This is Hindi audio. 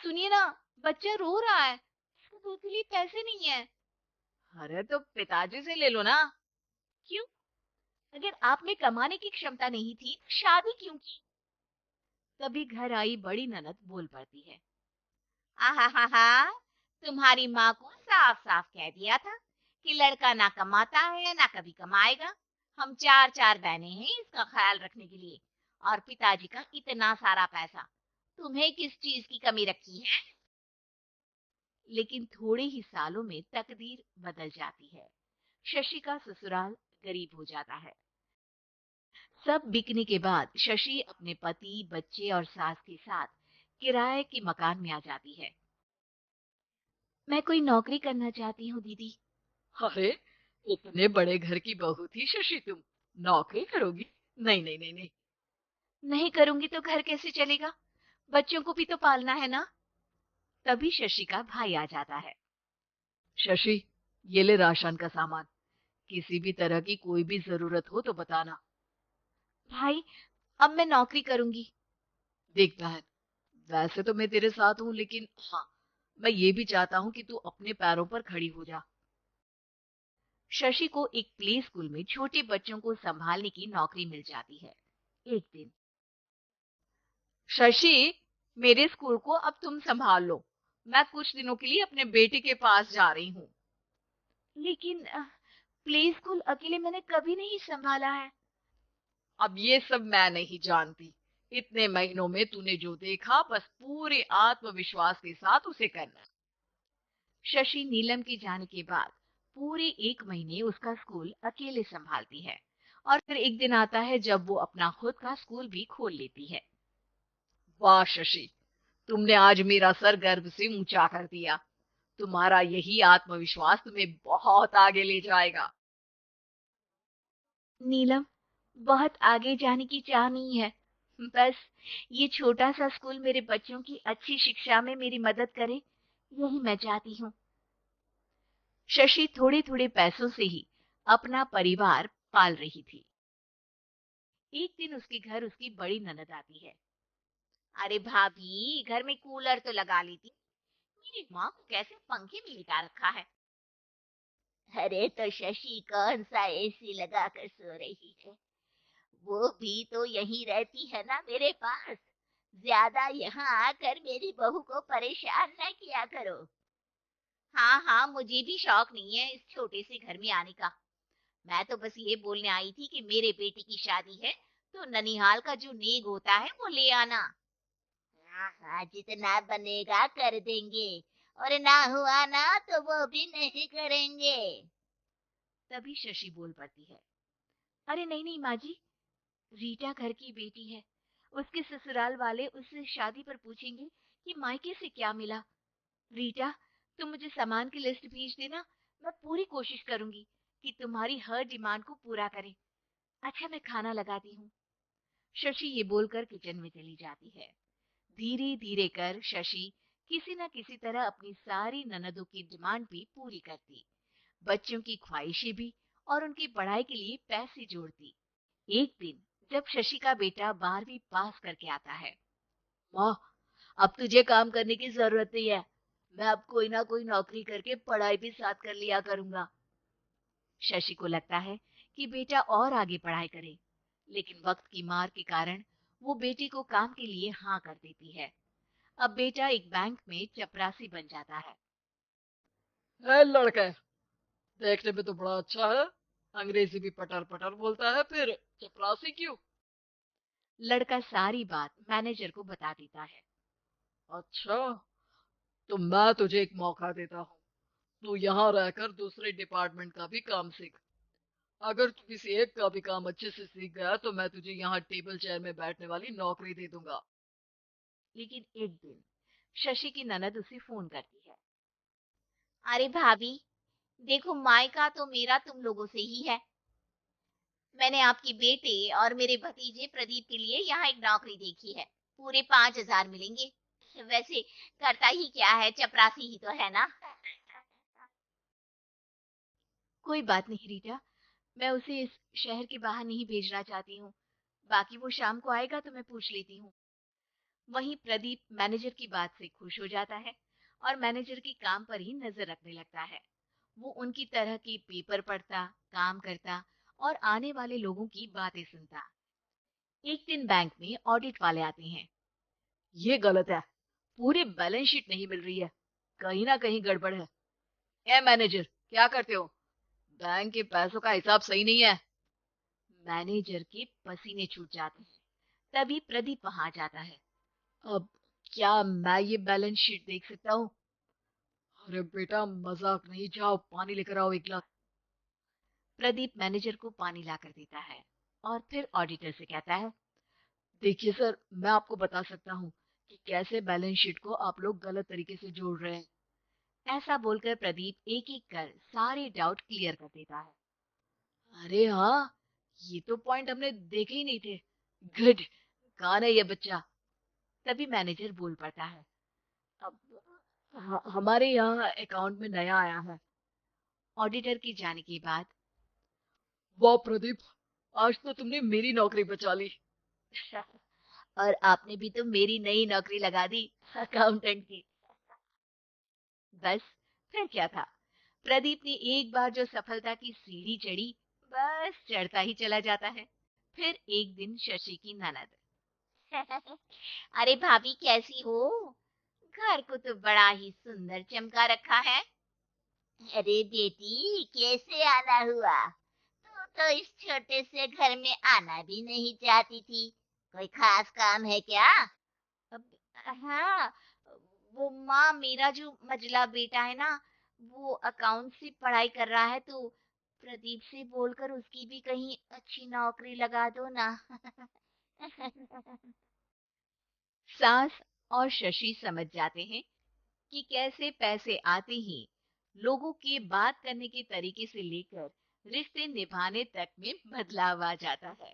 सुनिए ना, बच्चा रो रहा है, इसके दूध के लिए पैसे नहीं है। अरे तो पिताजी से ले लो ना। क्यों? अगर आप में कमाने की क्षमता नहीं थी तो शादी क्यों की? तभी घर आई बड़ी ननद बोल पड़ती है। आहा, तुम्हारी माँ को साफ साफ कह दिया था कि लड़का ना कमाता है ना कभी कमाएगा। हम चार चार बहनें हैं इसका ख्याल रखने के लिए, और पिताजी का इतना सारा पैसा, तुम्हें किस चीज की कमी रखी है? लेकिन थोड़े ही सालों में तकदीर बदल जाती है। शशि का ससुराल गरीब हो जाता है। सब बिकने के बाद शशि अपने पति, बच्चे और सास के साथ किराए के मकान में आ जाती है। मैं कोई नौकरी करना चाहती हूँ दीदी। अरे इतने बड़े घर की बहू थी शशि तुम, नौकरी करोगी? नहीं नहीं नहीं नहीं। नहीं करूंगी तो घर कैसे चलेगा? बच्चों को भी तो पालना है ना। तभी शशि का भाई आ जाता है। शशि, ये ले राशन का सामान, किसी भी तरह की कोई भी जरूरत हो तो बताना। भाई, अब मैं नौकरी करूंगी। देख बहन, वैसे तो मैं तेरे साथ हूँ, लेकिन हाँ, मैं ये भी चाहता हूँ कि तू अपने पैरों पर खड़ी हो जा। शशि को एक प्ले स्कूल में छोटे बच्चों को संभालने की नौकरी मिल जाती है। एक दिन, शशि, मेरे स्कूल को अब तुम संभाल लो। मैं कुछ दिनों के लिए अपने बेटे के पास जा रही हूँ। लेकिन प्ले स्कूल अकेले मैंने कभी नहीं संभाला है। अब ये सब मैं नहीं जानती। इतने महीनों में तूने जो देखा, बस पूरे आत्मविश्वास के साथ उसे करना। शशि नीलम के जाने के बाद पूरे 1 महीने उसका स्कूल अकेले संभालती है, और फिर एक दिन आता है जब वो अपना खुद का स्कूल भी खोल लेती है। वाह शशि, तुमने आज मेरा सर गर्व से ऊंचा कर दिया। तुम्हारा यही आत्मविश्वास तुम्हें बहुत आगे ले जाएगा। नीलम, बहुत आगे जाने की चाह नहीं है। बस ये छोटा सा स्कूल मेरे बच्चों की अच्छी शिक्षा में मेरी मदद करे, यही मैं चाहती हूँ। शशि थोड़े थोड़े पैसों से ही अपना परिवार पाल रही थी। एक दिन उसके घर उसकी बड़ी ननद आती है। अरे भाभी, घर में कूलर तो लगा ली थी, मेरी माँ को कैसे पंखे में लिटा रखा है? अरे तो शशि कौन सा एसी लगा कर सो रही है? वो भी तो यहीं रहती है ना मेरे पास। ज्यादा यहाँ आकर मेरी बहू को परेशान न किया करो। हाँ हाँ, मुझे भी शौक नहीं है इस छोटे से घर में आने का। मैं तो बस ये बोलने आई थी कि मेरे बेटे की शादी है, तो ननिहाल का जो नेक होता है वो ले आना। हाँ हाँ, जितना बनेगा कर देंगे, और ना हुआ ना तो वो भी नहीं करेंगे। तभी शशि बोल पड़ती है। अरे नहीं नहीं माँ जी, रीटा घर की बेटी है। उसके ससुराल वाले उससे शादी पर पूछेंगे कि मायके से क्या मिला। रीटा, तुम मुझे सामान की लिस्ट भेज देना। मैं पूरी कोशिश करूंगी कि तुम्हारी हर डिमांड को पूरा करें। अच्छा, मैं खाना लगाती हूँ। शशि ये बोलकर किचन में चली जाती है। धीरे धीरे कर शशि किसी न किसी तरह अपनी सारी ननदों की डिमांड भी पूरी करती, बच्चों की ख्वाहिशें भी, और उनकी पढ़ाई के लिए पैसे जोड़ती। एक दिन जब शशि का बेटा 12वीं पास करके आता है। माँ, अब तुझे काम करने की जरूरत नहीं है। मैं अब कोई ना कोई नौकरी करके पढ़ाई भी साथ कर लिया करूंगा। शशि को लगता है कि बेटा और आगे पढ़ाई करे, लेकिन वक्त की मार के कारण वो बेटे को काम के लिए हाँ कर देती है। अब बेटा एक बैंक में चपरासी बन जाता है। है लड़का, देखने में तो बड़ा अच्छा है। अंग्रेजी भी पटर पटर बोलता है, फिर चपरासी क्यों? लड़का सारी बात मैनेजर को बता देता है। अच्छा, तो मैं तुझे एक मौका देता हूँ। तू यहाँ रहकर दूसरे डिपार्टमेंट का भी काम सीख। अगर तू किसी एक का भी काम अच्छे से सीख गया तो मैं तुझे यहाँ टेबल चेयर में बैठने वाली नौकरी दे दूंगा। लेकिन एक दिन शशि की ननद उसे फोन करती है। अरे भाभी, देखो मायका तो मेरा तुम लोगों से ही है। मैंने आपके बेटे और मेरे भतीजे प्रदीप के लिए यहाँ एक नौकरी देखी है। पूरे 5,000 मिलेंगे। वैसे करता ही क्या है, चपरासी ही तो है ना। कोई बात नहीं रीटा, मैं उसे इस शहर के बाहर नहीं भेजना चाहती हूँ। बाकी वो शाम को आएगा तो मैं पूछ लेती हूँ। वहीं प्रदीप मैनेजर की बात से खुश हो जाता है और मैनेजर के काम पर ही नजर रखने लगता है। वो उनकी तरह के पेपर पढ़ता, काम करता और आने वाले लोगों की बातें सुनता। एक दिन बैंक में ऑडिट वाले आते हैं। ये गलत है, पूरी बैलेंस शीट नहीं मिल रही है, कहीं ना कहीं गड़बड़ है। ए मैनेजर, क्या करते हो? बैंक के पैसों का हिसाब सही नहीं है। मैनेजर के पसीने छूट जाते हैं। तभी प्रदीप वहां जाता है। अब क्या मैं ये बैलेंस शीट देख सकता हूँ? अरे बेटा, मजाक नहीं, जाओ पानी लेकर आओ 1 गिलास। प्रदीप मैनेजर को पानी लाकर देता है और फिर ऑडिटर से कहता है, देखिए सर, मैं आपको बता सकता हूँ कि कैसे बैलेंस शीट को आप लोग गलत तरीके से जोड़ रहे हैं। ऐसा बोलकर प्रदीप एक एक कर सारे डाउट क्लियर कर देता है। अरे हाँ, ये तो पॉइंट हमने देखे ही नहीं थे। गुड, कौन है ये बच्चा? तभी मैनेजर बोल पड़ता है, अब हमारे यहाँ अकाउंट में नया आया है। ऑडिटर के जाने के बाद, वाह प्रदीप, आज तो तुमने मेरी नौकरी बचा ली। और आपने भी तो मेरी नई नौकरी लगा दी, अकाउंटेंट की। बस, फिर क्या था? प्रदीप ने एक बार जो सफलता की सीढ़ी चढ़ी, बस चढ़ता ही चला जाता है। फिर एक दिन शशि की ननद, अरे भाभी कैसी हो? घर को तो बड़ा ही सुंदर चमका रखा है। अरे बेटी, कैसे आना हुआ? तू तो इस छोटे से घर में आना भी नहीं चाहती थी। कोई खास काम है क्या? अब हाँ, वो माँ, मेरा जो मझला बेटा है ना, वो अकाउंट से पढ़ाई कर रहा है, तो प्रदीप से बोलकर उसकी भी कहीं अच्छी नौकरी लगा दो ना। सास और शशि समझ जाते हैं कि कैसे पैसे आते ही लोगों के बात करने के तरीके से लेकर रिश्ते निभाने तक में बदलाव आ जाता है।